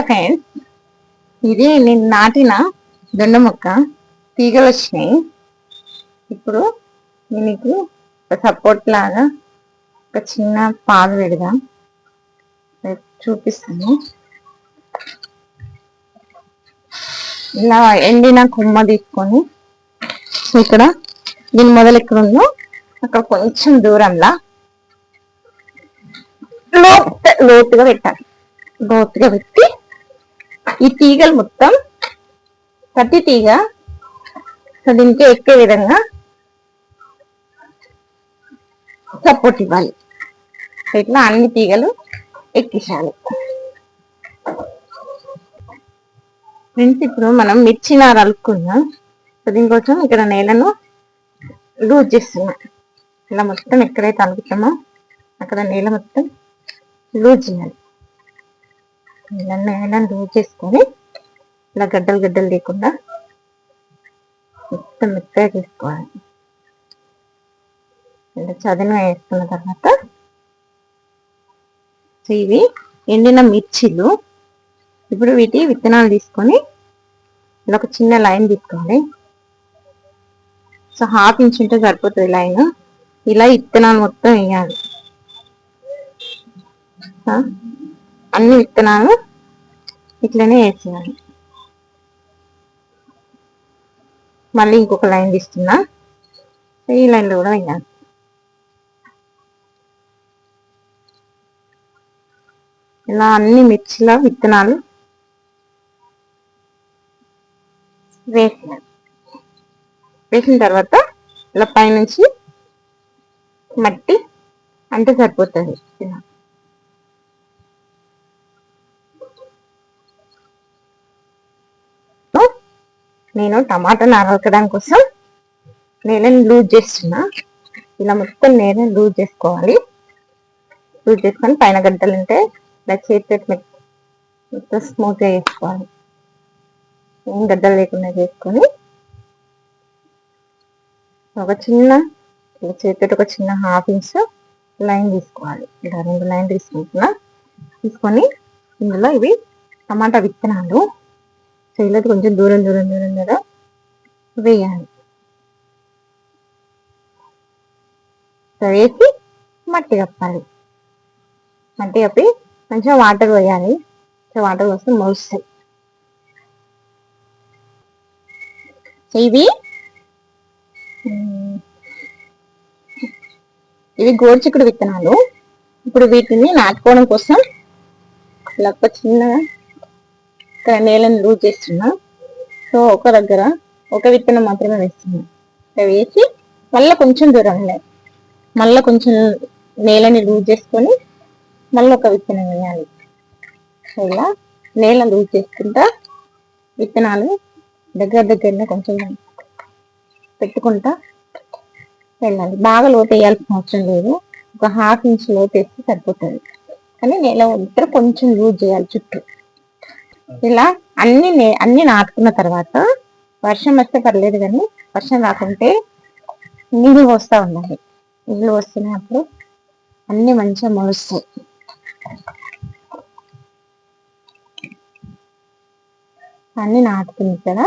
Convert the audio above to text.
Friends, ఇది నేను నాటిన దొండ మొక్క తీగలు వచ్చినాయి. ఇప్పుడు దీనికి ఒక సపోర్ట్ లాగా ఒక చిన్న పాదు పెడదాం, చూపిస్తాను. ఇలా ఎండిన కొమ్మ తీసుకొని ఇక్కడ దీని మొదలు ఎక్కడ ఉందో అక్కడ కొంచెం దూరంలో లోతుగా పెట్టాలి. లోతుగా పెట్టి ఈ తీగలు మొత్తం ప్రతి తీగ దీనికి ఎక్కే విధంగా సపోర్ట్ ఇవ్వాలి. ఇట్లా అన్ని తీగలు ఎక్కించాలి. ఫ్రెండ్స్, ఇప్పుడు మనం మిర్చి నార అలుక్కున్నాం. దీనికోసం ఇక్కడ నేలను లూజ్ చేస్తున్నాం. ఇలా మొత్తం ఎక్కడైతే అలుకుతామో అక్కడ నేల మొత్తం లూజ్ చేయాలి. ఇలా నేలను లూజ్ చేసుకొని ఇలా గడ్డలు గడ్డలు లేకుండా మొత్తం మెత్తగా చేసుకోవాలి. ఇలా చదును వేసుకున్న తర్వాత ఇవి ఎండిన మిర్చీలు. ఇప్పుడు వీటి విత్తనాలు తీసుకొని ఇలా ఒక చిన్న లైన్ తీసుకోవాలి. సో 1/2 ఇంచ్ ఉంటే సరిపోతుంది లైన్. ఇలా విత్తనాలు మొత్తం వేయాలి. అన్ని విత్తనాలు ఇట్లనే వేసేయాలి. మళ్ళీ ఇంకొక లైన్ తీస్తున్నా, ఈ లైన్లో కూడా వేయాలి. ఇలా అన్ని మిర్చిల విత్తనాలు వేసిన తర్వాత ఇలా పైనుంచి మట్టి అంటే సరిపోతుంది. నేను టమాటా నారకడం కోసం నేలను లూజ్ చేస్తున్నా. ఇలా మొత్తం నేలను లూజ్ చేసుకోవాలి. లూజ్ చేసుకొని పైన గడ్డలు ఉంటే ఇలా చేతి మొత్తం స్మూత్గా చేసుకోవాలి. ఏం గడ్డలు లేకుండా చేసుకొని ఒక చిన్న చేతితో ఒక చిన్న 1/2 ఇంచ్ లైన్ తీసుకోవాలి. ఇలా 2 లైన్ తీసుకొని ఇందులో ఇవి టమాటా విత్తనాలు చేయలేదు కొంచెం దూరం దూరం దూరం దూరం వేయాలి. వేసి మట్టి కప్పాలి. మట్టి కప్పి మంచిగా వాటర్ పోయాలి. వాటర్ పోస్తే మొలుస్తాయి. ఇవి గోరుచిక్కుడు విత్తనాలు. ఇప్పుడు వీటిని నాటుకోవడం కోసం ఇలా ఒక చిన్నగా నేలను లూజ్ చేస్తున్నా. సో ఒక దగ్గర ఒక విత్తనం మాత్రమే వేస్తున్నా. వేసి మళ్ళీ కొంచెం దూరం మళ్ళీ కొంచెం నేలని లూజ్ చేసుకొని మళ్ళీ ఒక విత్తనం వేయాలి. ఇలా నేల లూజ్ చేసుకుంటా విత్తనాలు దగ్గరనే కొంచెం పెట్టుకుంటా వెళ్ళాలి. బాగా లోతు వేయాల్సిన అవసరం లేదు. ఒక 1/2 ఇంచ్ లోతు వేస్తే సరిపోతుంది. కానీ నేల ఇద్దరు కొంచెం లూజ్ చేయాలి చుట్టూ. ఇలా అన్ని నాటుకున్న తర్వాత వర్షం వస్తే పర్లేదు, కానీ వర్షం రాకుంటే నీళ్ళు వస్తూ ఉండాలి. నీళ్ళు వస్తున్నప్పుడు అన్ని మంచిగా మొలుస్తాయి. అన్ని నాటుతుంది కదా.